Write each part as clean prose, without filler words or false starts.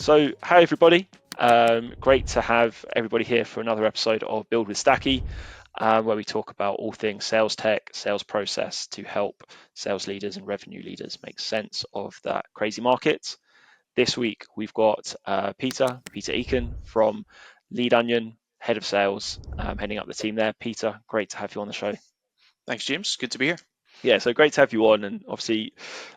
So, hi everybody. Great to have everybody here for another episode of Build with Stakki, where we talk about all things sales tech, sales process to help sales leaders and revenue leaders make sense of that crazy market. This week we've got Peter Eakin from Lead Onion, head of sales, heading up the team there. Peter, great to have you on the show. Thanks, James. Good to be here. Yeah, so great to have you on. And obviously,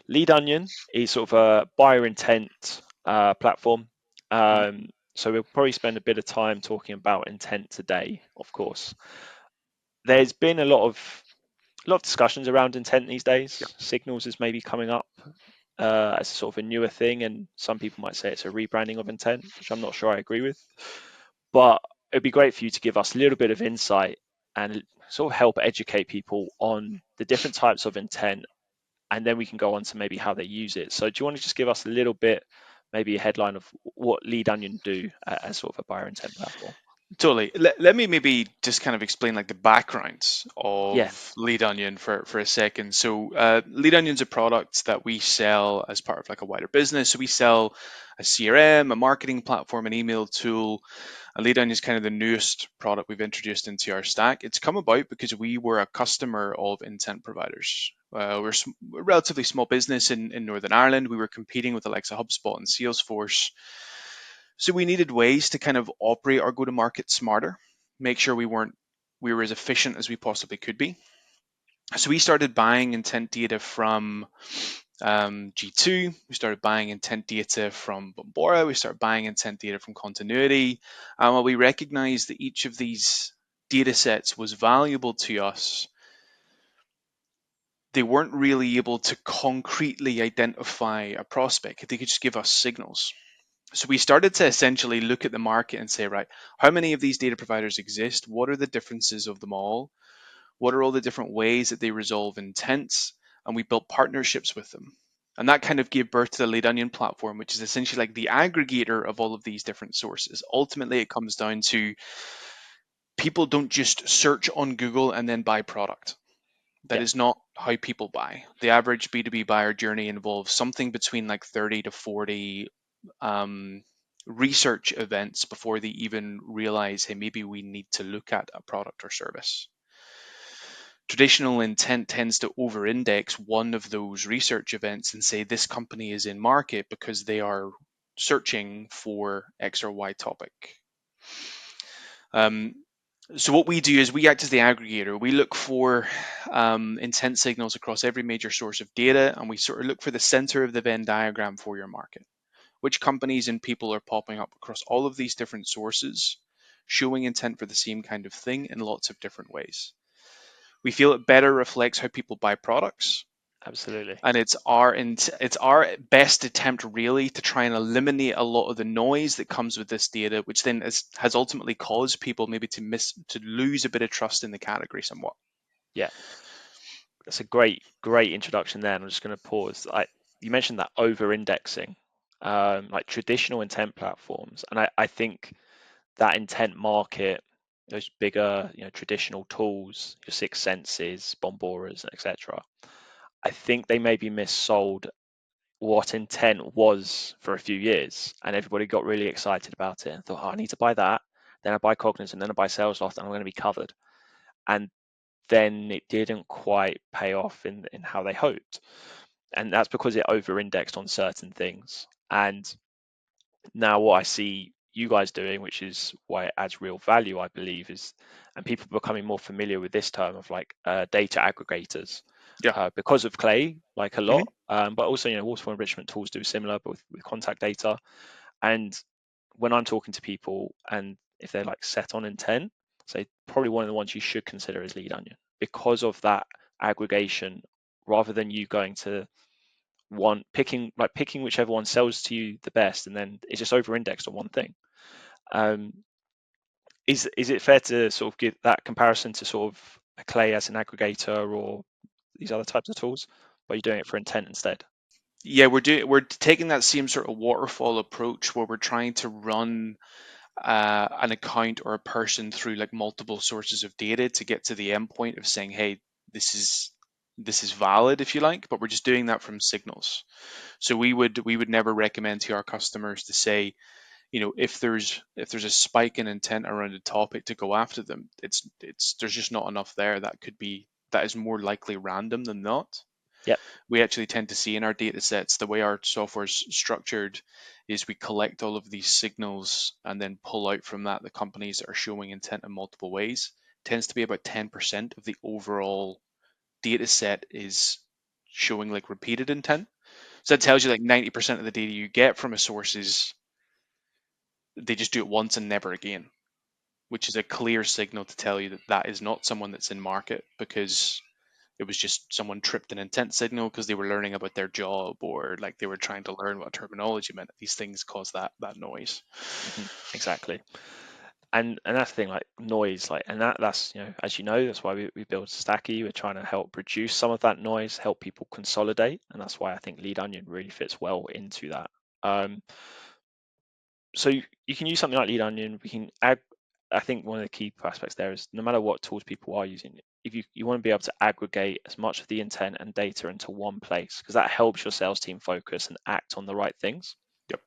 Lead Onion is sort of a buyer intent platform. Mhm. So we'll probably spend a bit of time talking about intent today, of course. There's been a lot of discussions around intent these Yeah. days. Signals is maybe coming up as sort of a newer thing, and some people might say it's a rebranding of intent, which I'm not sure I agree with. But it'd be great for you to give us a little bit of insight and sort of help educate people on the different types of intent, and then we can go on to maybe how they use it. So do you want to just give us a little bit, maybe a headline of what Lead Onion do as sort of a buyer intent platform? Totally. Let me maybe just kind of explain like the backgrounds Yeah, of Lead Onion for a second. So Lead Onion's a product that we sell as part of like a wider business. So we sell a CRM, a marketing platform, an email tool. And Lead Onion is kind of the newest product we've introduced into our stack. It's come about because we were a customer of intent providers. We're a relatively small business in Northern Ireland. We were competing with the likes of HubSpot and Salesforce. So we needed ways to kind of operate our go-to-market smarter, make sure we were as efficient as we possibly could be. So we started buying intent data from G2. We started buying intent data from Bombora. We started buying intent data from Continuity. And while we recognized that each of these data sets was valuable to us, they weren't really able to concretely identify a prospect. They could just give us signals. So we started to essentially look at the market and say, right, how many of these data providers exist? What are the differences of them all? What are all the different ways that they resolve intents? And we built partnerships with them. And that kind of gave birth to the Lead Onion platform, which is essentially like the aggregator of all of these different sources. Ultimately, it comes down to people don't just search on Google and then buy product. That yeah, is not how people buy. The average B2B buyer journey involves something between like 30 to 40 research events before they even realize, hey, maybe we need to look at a product or service. Traditional intent tends to over index one of those research events and say this company is in market because they are searching for X or Y topic. Um, so what we do is we act as the aggregator. We look for intent signals across every major source of data, and we sort of look for the center of the Venn diagram for your market. Which companies and people are popping up across all of these different sources, showing intent for the same kind of thing in lots of different ways. We feel it better reflects how people buy products, absolutely. and it's our best attempt really to try and eliminate a lot of the noise that comes with this data, which then has ultimately caused people maybe to lose a bit of trust in the category somewhat. Yeah, that's a great introduction there. And I'm just going to pause. You mentioned that over indexing, like traditional intent platforms. And I think that intent market, those bigger, traditional tools, your Six Senses, Bomboras, etc. I think they may be missold what intent was for a few years, and everybody got really excited about it and thought, oh, I need to buy that. Then I buy Cognizant, then I buy Salesloft, and I'm going to be covered. And then it didn't quite pay off in how they hoped. And that's because it over indexed on certain things. And now what I see you guys doing, which is why it adds real value, I believe, is, and people becoming more familiar with this term of like data aggregators, Yeah. because of Clay, like a Hmm. lot, but also waterfall enrichment tools do similar, but with contact data. And when I'm talking to people, and if they're like set on intent, say probably one of the ones you should consider is Lead Onion because of that aggregation, rather than you going to one picking whichever one sells to you the best, and then it's just over indexed on one thing. Um, is it fair to sort of give that comparison to sort of a Clay as an aggregator or these other types of tools, but you're doing it for intent instead? Yeah, we're taking that same sort of waterfall approach where we're trying to run an account or a person through like multiple sources of data to get to the end point of saying, hey, this is this is valid, if you like, but we're just doing that from signals. So we would never recommend to our customers to say, if there's a spike in intent around a topic, to go after them. It's there's just not enough there. That is more likely random than not. Yep. We actually tend to see in our data sets, the way our software is structured is we collect all of these signals and then pull out from that the companies that are showing intent in multiple ways. Tends to be about 10% of the overall data set is showing like repeated intent. So that tells you like 90% of the data you get from a source is they just do it once and never again, which is a clear signal to tell you that that is not someone that's in market, because it was just someone tripped an intent signal because they were learning about their job, or like they were trying to learn what terminology meant. These things cause that noise. Exactly. And that's the thing, like noise, like, and that's, as you know, that's why we build Stakki. We're trying to help reduce some of that noise, help people consolidate, and that's why I think Lead Onion really fits well into that. um so you can use something like Lead Onion. We can add, I think one of the key aspects there is, no matter what tools people are using, if you want to be able to aggregate as much of the intent and data into one place, because that helps your sales team focus and act on the right things. Yep.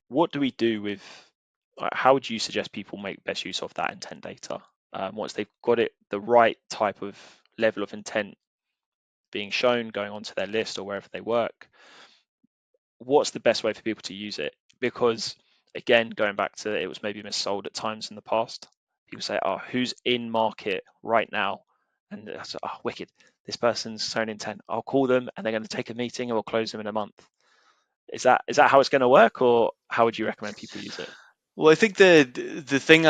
What do we do with, how would you suggest people make best use of that intent data, once they've got it, the right type of level of intent being shown, going onto their list or wherever they work? What's the best way for people to use it? Because again, going back to, it was maybe missold at times in the past. People say, "Oh, who's in market right now?" And that's, "Oh, wicked. This person's shown intent. I'll call them, and they're going to take a meeting, and we'll close them in a month." Is that how it's going to work, or how would you recommend people use it? Well, I think the thing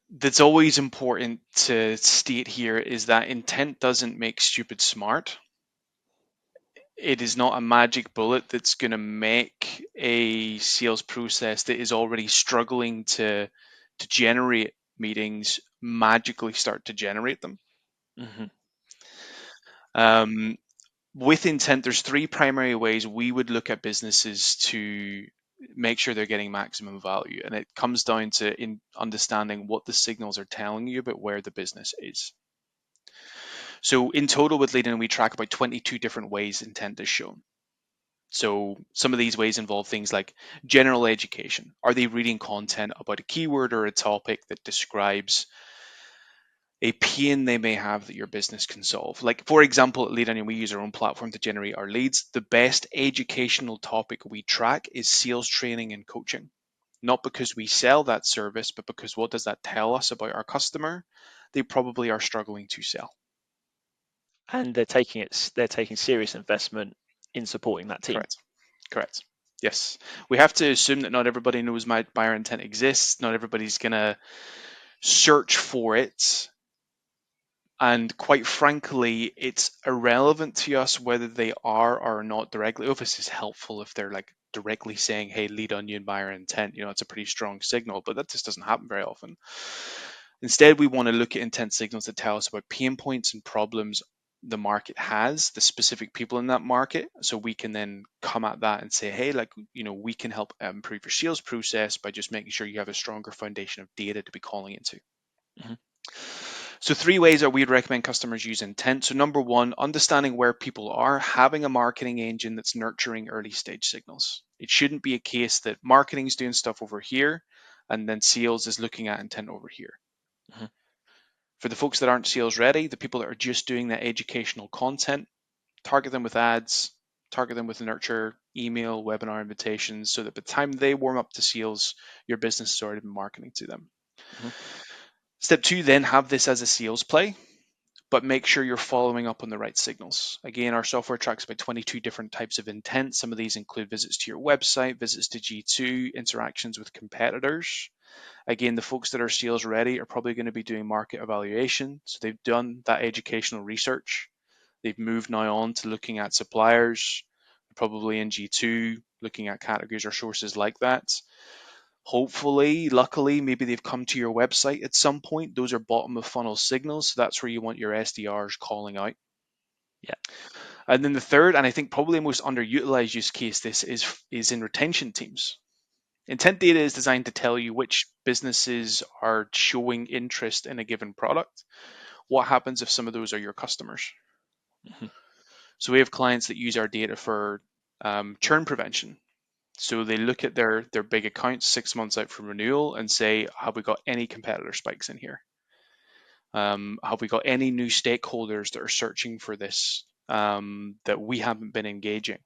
that's always important to state here is that intent doesn't make stupid smart. It is not a magic bullet that's going to make a sales process that is already struggling to generate meetings magically start to generate them. Hmm. Um, with intent, there's three primary ways we would look at businesses to make sure they're getting maximum value, and it comes down to in understanding what the signals are telling you about where the business is. So in total with Leading, we track about 22 different ways intent is shown. So some of these ways involve things like general education. Are they reading content about a keyword or a topic that describes a pain they may have that your business can solve? Like, for example, at Lead Onion, we use our own platform to generate our leads. The best educational topic we track is sales training and coaching. Not because we sell that service, but because what does that tell us about our customer? They probably are struggling to sell. And they're taking serious investment in supporting that team. Correct. Correct. Yes. We have to assume that not everybody knows my buyer intent exists. Not everybody's going to search for it. And quite frankly, it's irrelevant to us whether they are or not directly. Obviously, it's helpful if they're like directly saying, "Hey, lead onion buyer intent." It's a pretty strong signal, but that just doesn't happen very often. Instead, we want to look at intent signals that tell us about pain points and problems the market has, the specific people in that market, so we can then come at that and say, "Hey, like, we can help improve your sales process by just making sure you have a stronger foundation of data to be calling into." Mhm. So three ways that we'd recommend customers use intent. So number one, understanding where people are, having a marketing engine that's nurturing early stage signals. It shouldn't be a case that marketing's doing stuff over here and then sales is looking at intent over here. Mhm. For the folks that aren't sales ready, the people that are just doing that educational content, target them with ads, target them with nurture, email, webinar invitations, so that by the time they warm up to sales, your business has already been marketing to them. Mhm. Step two, then have this as a sales play, but make sure you're following up on the right signals. Again, our software tracks about 22 different types of intent. Some of these include visits to your website, visits to G2, interactions with competitors. Again, the folks that are sales ready are probably going to be doing market evaluation. So they've done that educational research. They've moved now on to looking at suppliers, probably in G2, looking at categories or sources like that. Hopefully, luckily, maybe they've come to your website at some point. Those are bottom of funnel signals. So that's where you want your SDRs calling out. Yeah. And then the third, and I think probably the most underutilized use case, this is in retention teams. Intent data is designed to tell you which businesses are showing interest in a given product. What happens if some of those are your customers? Mhm. So we have clients that use our data for churn prevention. So they look at their big accounts 6 months out from renewal and say, have we got any competitor spikes in here? Have we got any new stakeholders that are searching for this that we haven't been engaging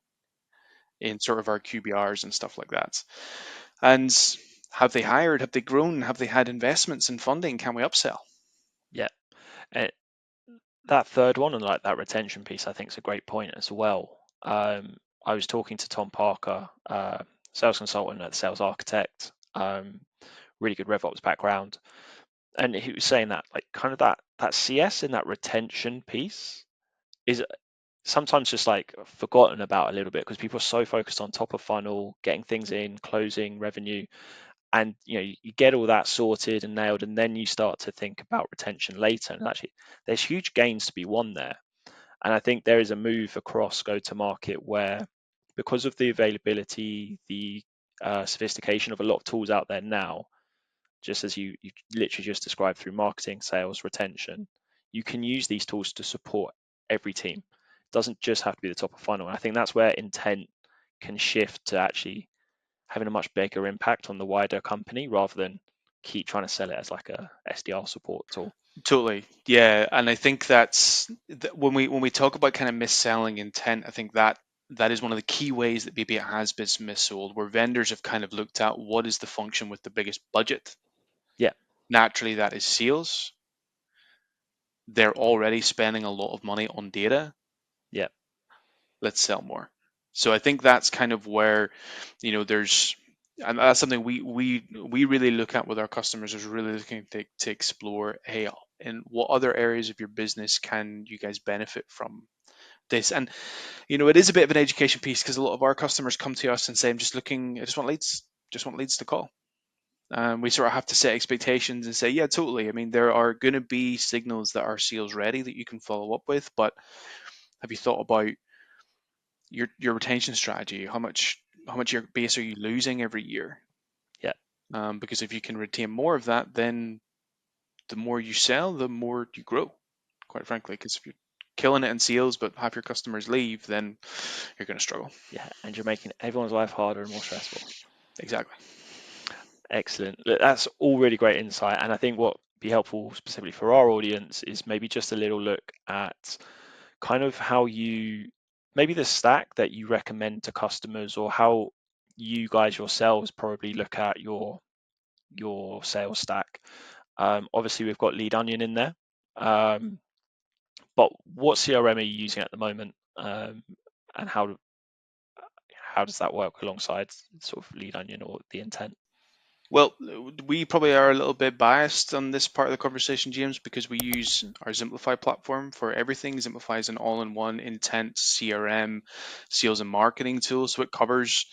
in sort of our QBRs and stuff like that? And have they hired? Have they grown? Have they had investments and funding? Can we upsell? Yeah. Uh, that third one and like that retention piece, I think is a great point as well. I was talking to Tom Parker, sales consultant at Sales Architect, really good RevOps background, and he was saying that like kind of that CS in that retention piece is sometimes just like forgotten about a little bit because people are so focused on top of funnel, getting things in, closing revenue, and you get all that sorted and nailed, and then you start to think about retention later. And actually, there's huge gains to be won there. And I think there is a move across go to market where, because of the availability, the sophistication of a lot of tools out there now, just as you literally just described through marketing, sales, retention, you can use these tools to support every team. It doesn't just have to be the top of funnel. And I think that's where intent can shift to actually having a much bigger impact on the wider company rather than keep trying to sell it as like a SDR support tool. Totally, yeah, and I think when we talk about kind of mis-selling intent, I think that is one of the key ways that maybe it has been missold, where vendors have kind of looked at what is the function with the biggest budget. Yeah, Naturally, that is sales. They're already spending a lot of money on data. yeah, Let's sell more. So I think that's kind of where, there's, and that's something we really look at with our customers, is really looking to explore, hey, in what other areas of your business can you guys benefit from this? And it is a bit of an education piece, because a lot of our customers come to us and say, I just want leads to call. We sort of have to set expectations and say, yeah, totally. I mean, there are going to be signals that are sales ready that you can follow up with, but have you thought about your retention strategy? How much your base are you losing every year? yeah, Because if you can retain more of that, then the more you sell, the more you grow. Quite frankly, because if you're killing it in sales but half your customers leave, then you're going to struggle. yeah. And you're making everyone's life harder and more stressful. Exactly. Excellent. Look, that's all really great insight. And I think what be helpful specifically for our audience is maybe just a little look at kind of how you, maybe the stack that you recommend to customers, or how you guys yourselves probably look at your sales stack. Obviously, we've got Lead Onion in there, but what CRM are you using at the moment, and how does that work alongside sort of Lead Onion or the intent? Well, we probably are a little bit biased on this part of the conversation, James, because we use our Simplify platform for everything. Simplify is an all-in-one intent CRM, sales and marketing tool, so it covers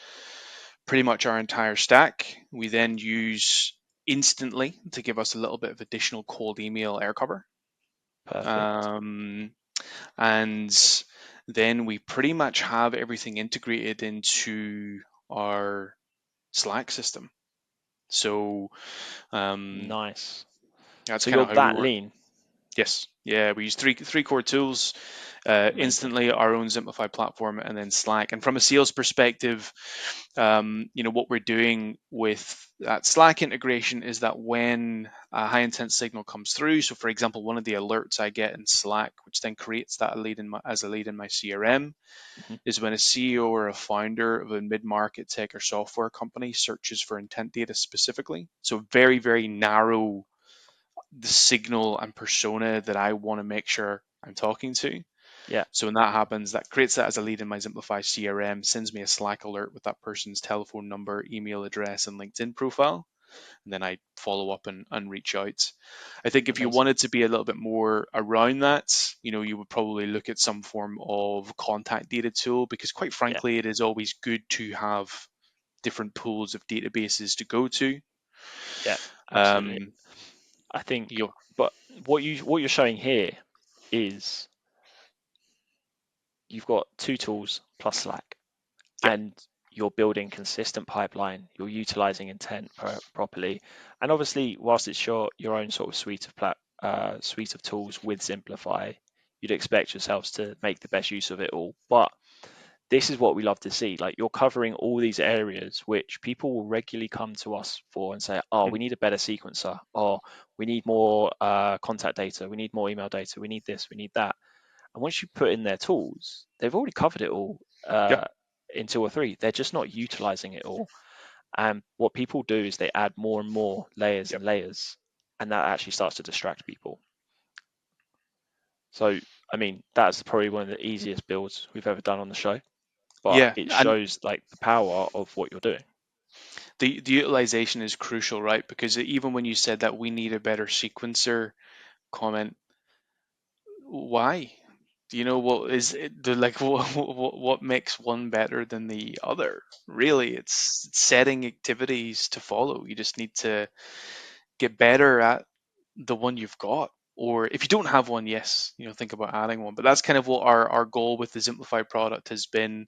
pretty much our entire stack. We then use Instantly to give us a little bit of additional cold email air cover. Perfect. Um, and then we pretty much have everything integrated into our Slack system. So Nice. that's So kind you're of how we that work. lean. Yes, yeah, we use three core tools, Amazing. Instantly, our own Simplify platform, and then Slack. And from a sales perspective, what we're doing with that Slack integration is that when a high intent signal comes through, so for example, one of the alerts I get in Slack, which then creates that lead as a lead in my CRM, Mhm. is when a CEO or a founder of a mid-market tech or software company searches for intent data specifically. So very, very narrow the signal and persona that I want to make sure I'm talking to. Yeah, So when that happens, that creates that as a lead in my Simplify CRM, sends me a Slack alert with that person's telephone number, email address, and LinkedIn profile. And then I follow up and reach out. I think if you amazing. wanted to be a little bit more around that, you would probably look at some form of contact data tool, because quite Yeah, frankly, it is always good to have different pools of databases to go to. yeah, absolutely. Um, I think, you but what you're showing here is you've got two tools plus Slack, Yep. and you're building consistent pipeline. You're utilizing intent properly, and obviously, whilst it's your own sort of suite of tools with Simplify, you'd expect yourselves to make the best use of it all. But this is what we love to see. Like, you're covering all these areas which people will regularly come to us for and say, oh, we Mhm. need a better sequencer, or we need more contact data, we need more email data, we need this, we need that. And once you put in their tools, they've already covered it all Yep. in two or three. They're just not utilizing it all. And what people do is they add more and more layers Yep. and layers, and that actually starts to distract people. So, I mean, that's probably one of the easiest builds we've ever done on the show, but Yeah, it and shows like the power of what you're doing. the utilization is crucial, right? Because even when you said that we need a better sequencer comment, why? Do you know what is it, the like what makes one better than the other? Really, it's setting activities to follow. You just need to get better at the one you've got. Or if you don't have one, yes, think about adding one. But that's kind of what our goal with the Simplify product has been.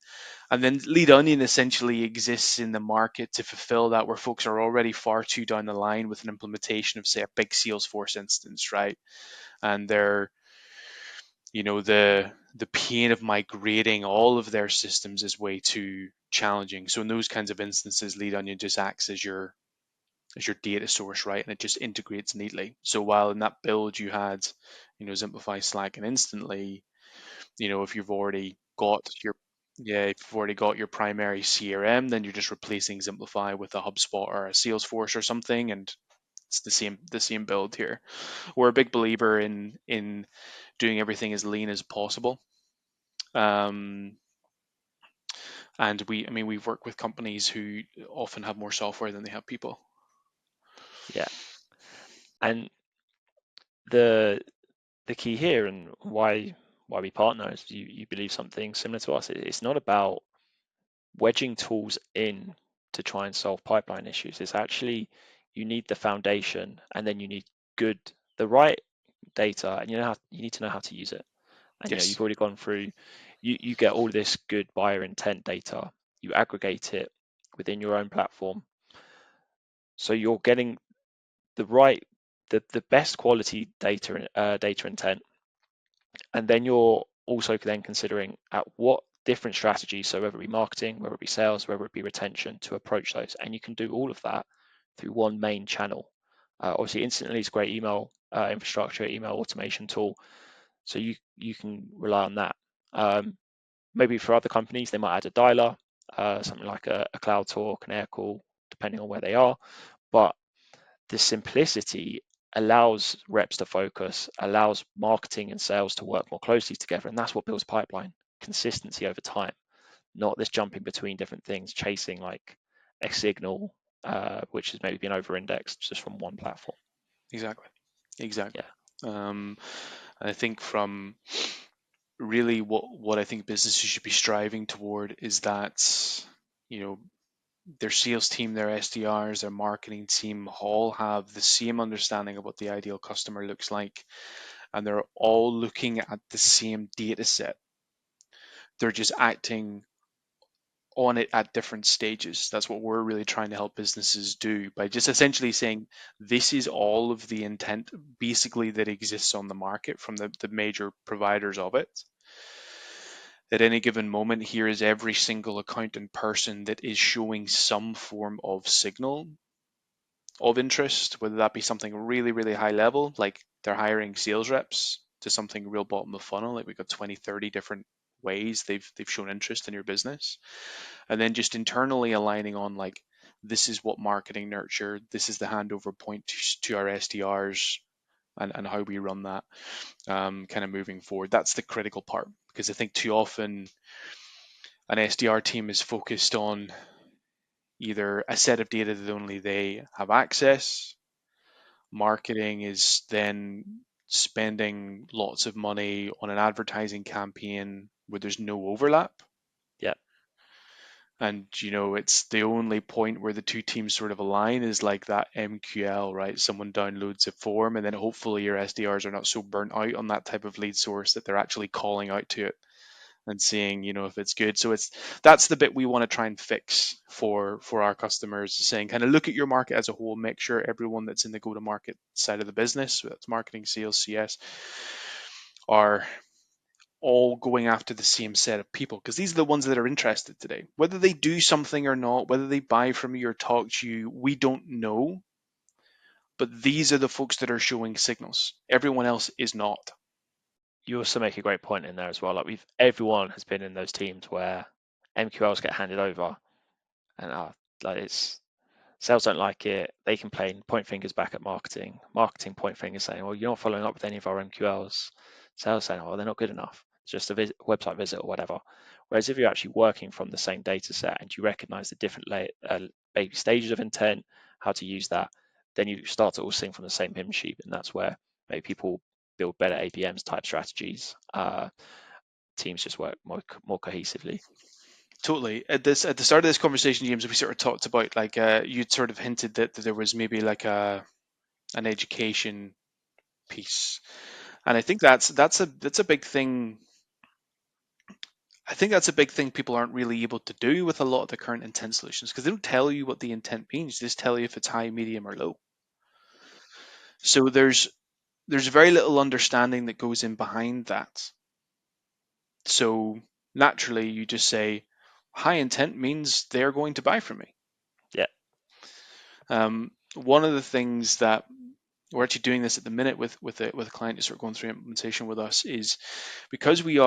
And then Lead Onion essentially exists in the market to fulfill that, where folks are already far too down the line with an implementation of, say, a big Salesforce instance, right? And they're, the pain of migrating all of their systems is way too challenging. So in those kinds of instances, Lead Onion just acts as your data source, right? And it just integrates neatly. So while in that build you had, Simplify, Slack, and Instantly, if you've already got your if you've already got your primary CRM, then you're just replacing Simplify with a HubSpot or a Salesforce or something, and it's the same build here. We're a big believer in doing everything as lean as possible. Um, and we've worked with companies who often have more software than they have people. Yeah. And the the key here, and why we partner, is you believe something similar to us. It's not about wedging tools in to try and solve pipeline issues. It's actually, you need the foundation, and then you need good the right data, and you need to know how to use it. And Yes, you've already gone through, you get all this good buyer intent data, you aggregate it within your own platform, so you're getting the right the best quality data intent. And then you're also then considering at what different strategies, so whether it be marketing, whether it be sales, whether it be retention, to approach those. And you can do all of that through one main channel. Obviously, Instantly is a great email infrastructure, email automation tool. So you can rely on that. Maybe for other companies, they might add a dialer, something like a Cloud Talk, an Aircall, depending on where they are. But the simplicity allows reps to focus, allows marketing and sales to work more closely together. And that's what builds pipeline consistency over time, not this jumping between different things, chasing like a signal, which has maybe been over indexed just from one platform. exactly, exactly. Yeah. I think from really what I think businesses should be striving toward is that, you know, their sales team, their SDRs, their marketing team all have the same understanding of what the ideal customer looks like, and they're all looking at the same data set. They're just acting on it at different stages. That's what we're really trying to help businesses do by just essentially saying this is all of the intent basically that exists on the market from the major providers of it. At any given moment, here is every single account and person that is showing some form of signal of interest, whether that be something really, really high level, like they're hiring sales reps, to something real bottom of funnel, like we've got 20, 30 different ways they've shown interest in your business. And then just internally aligning on like, this is what marketing nurture, this is the handover point to our SDRs, and how we run that, kind of moving forward. That's the critical part, because I think too often an SDR team is focused on either a set of data that only they have access. Marketing is then spending lots of money on an advertising campaign where there's no overlap. Yeah. And it's the only point where the two teams sort of align is like that MQL, right? Someone downloads a form, and then hopefully your SDRs are not so burnt out on that type of lead source that they're actually calling out to it and seeing, if it's good. So that's the bit we want to try and fix for our customers, saying kind of look at your market as a whole, make sure everyone that's in the go to market side of the business, that's marketing, sales, CS, are all going after the same set of people, because these are the ones that are interested today. Whether they do something or not, whether they buy from you or talk to you, we don't know. But these are the folks that are showing signals. Everyone else is not. You also make a great point in there as well. Like everyone has been in those teams where MQLs get handed over, and like it's sales don't like it. They complain, point fingers back at marketing. Marketing point fingers saying, "Well, you're not following up with any of our MQLs." Sales saying, "Oh, they're not good enough. It's just a website visit or whatever." Whereas if you're actually working from the same data set and you recognize the different baby stages of intent, how to use that, then you start to all sing from the same hymn sheet, and that's where maybe people build better ABMs type strategies. Teams just work more cohesively. Totally. At the start of this conversation, James, we sort of talked about, like, you'd sort of hinted that there was maybe like an education piece, and I think that's a big thing. I think that's a big thing people aren't really able to do with a lot of the current intent solutions, because they don't tell you what the intent means. They just tell you if it's high, medium, or low. So there's very little understanding that goes in behind that. So naturally, you just say high intent means they're going to buy from me. Yeah, One of the things that we're actually doing this at the minute with a client who's sort of going through implementation with us is because we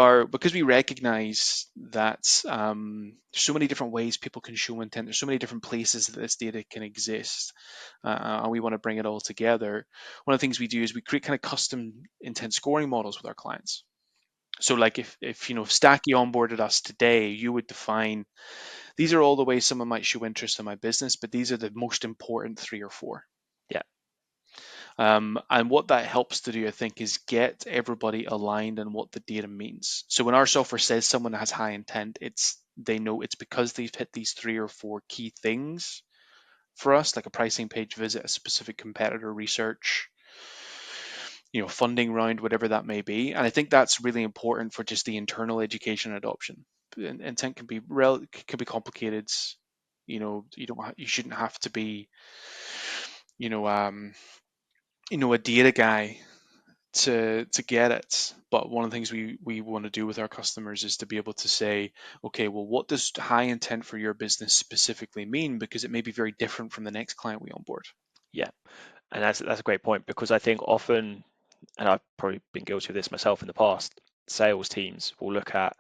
recognize that there's so many different ways people can show intent. There's so many different places that this data can exist, and we want to bring it all together. One of the things we do is we create kind of custom intent scoring models with our clients. So, like, if Stakki onboarded us today, you would define, these are all the ways someone might show interest in my business, but these are the most important 3 or 4. yeah, And what that helps to do, I think, is get everybody aligned on what the data means. So when our software says someone has high intent, they know it's because they've hit these 3 or 4 key things for us, like a pricing page visit, a specific competitor research, funding round, whatever that may be. And I think that's really important for just the internal education and adoption. Intent can be complicated. You shouldn't have to be, you know, um, a data guy to get it. But one of the things we want to do with our customers is to be able to say, okay, well, what does high intent for your business specifically mean? Because it may be very different from the next client we onboard. yeah. And that's a great point, because I think often, and I've probably been guilty of this myself in the past, sales teams will look at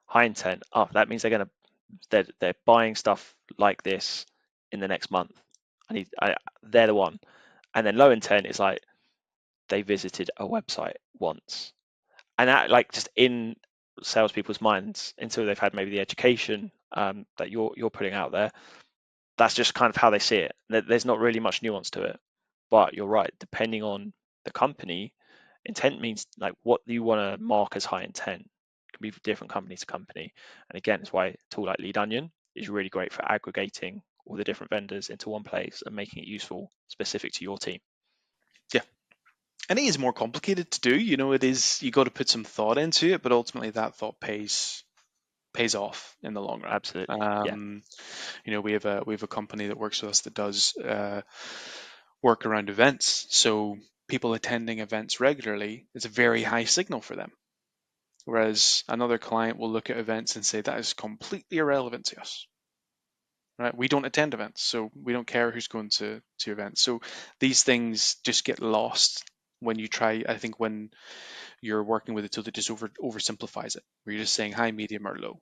high intent. Oh, that means they're buying stuff like this in the next month. They're the one. And then low intent is like they visited a website once, and that, like, just in salespeople's minds, until they've had maybe the education that you're putting out there, that's just kind of how they see it. There's not really much nuance to it. But you're right, depending on the company, intent means, like, what you want to mark as high intent can be different company to company. And again, it's why a tool like Lead Onion is really great for aggregating all the different vendors into one place and making it useful specific to your team. Yeah. And it is more complicated to do. It is, you got to put some thought into it, but ultimately that thought pays off in the long run. Absolutely. Yeah. We have a company that works with us that does work around events. So people attending events regularly is a very high signal for them. Whereas another client will look at events and say that is completely irrelevant to us. Right? We don't attend events, so we don't care who's going to events. So these things just get lost when you try. I think when you're working with a tool that just oversimplifies it, where you're just saying high, medium, or low.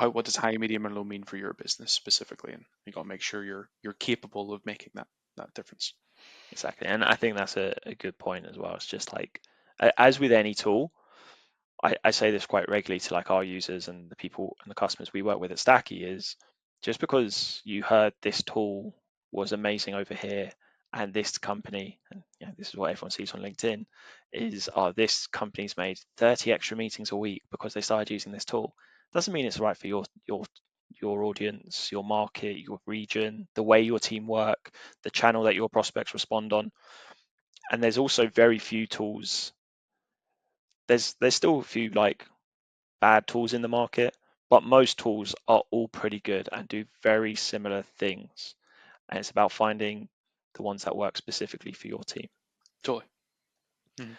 What does high, medium, and low mean for your business specifically? And you got to make sure you're capable of making that difference. Exactly. And I think that's a good point as well. It's just like, as with any tool, I say this quite regularly to, like, our users and the people and the customers we work with at Stakki, is just because you heard this tool was amazing over here, and this company, and this is what everyone sees on LinkedIn, is, oh, this company's made 30 extra meetings a week because they started using this tool. Doesn't mean it's right for your audience, your market, your region, the way your team work, the channel that your prospects respond on. And there's also very few tools. There's still a few, like, bad tools in the market, but most tools are all pretty good and do very similar things. And it's about finding the ones that work specifically for your team. Totally. Mhm.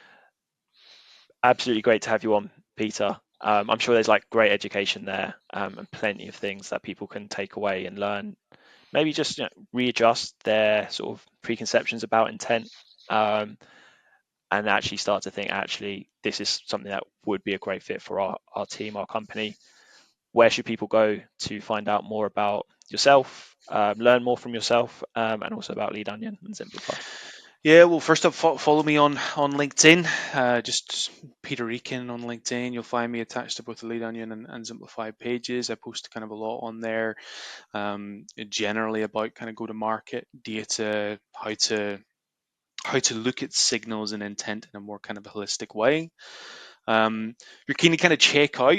Absolutely great to have you on, Peter. I'm sure there's like great education there, and plenty of things that people can take away and learn. Maybe just readjust their sort of preconceptions about intent, um, and actually start to think, actually, this is something that would be a great fit for our team, our company. Where should people go to find out more about yourself, learn more from yourself, and also about Lead Onion and Simplify? Yeah, well, first up, follow me on LinkedIn. Just Peter Eakin on LinkedIn. You'll find me attached to both the Lead Onion and Simplify pages. I post kind of a lot on there, generally about kind of go to market data, how to look at signals and intent in a more kind of holistic way. You're keen to kind of check out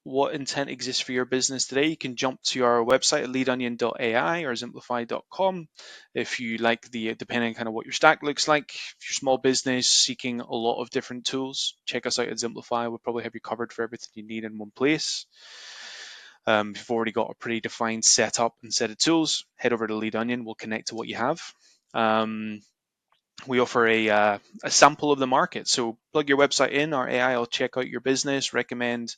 what intent exists for your business today, you can jump to our website at leadonion.ai or simplify.com. If you like depending on kind of what your stack looks like, if you're a small business seeking a lot of different tools, check us out at Simplify. We'll probably have you covered for everything you need in one place. If you've already got a pretty defined setup and set of tools, head over to Lead Onion. We'll connect to what you have. We offer a sample of the market. So plug your website in, our AI will check out your business, recommend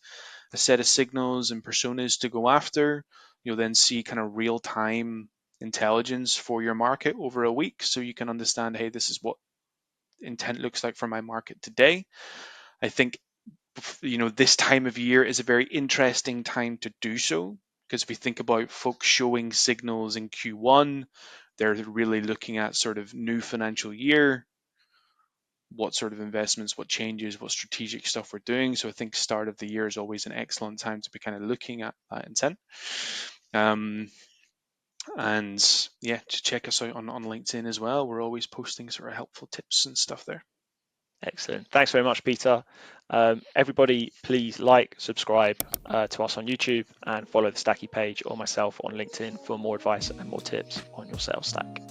a set of signals and personas to go after. You'll then see kind of real time intelligence for your market over a week. So you can understand, hey, this is what intent looks like for my market today. I think, this time of year is a very interesting time to do so, because if we think about folks showing signals in Q1, they're really looking at sort of new financial year, what sort of investments, what changes, what strategic stuff we're doing. So I think start of the year is always an excellent time to be kind of looking at that intent. And yeah, to check us out on LinkedIn as well. We're always posting sort of helpful tips and stuff there. Excellent. Thanks very much, Peter. Everybody, please like, subscribe to us on YouTube, and follow the Stakki page or myself on LinkedIn for more advice and more tips on your sales stack.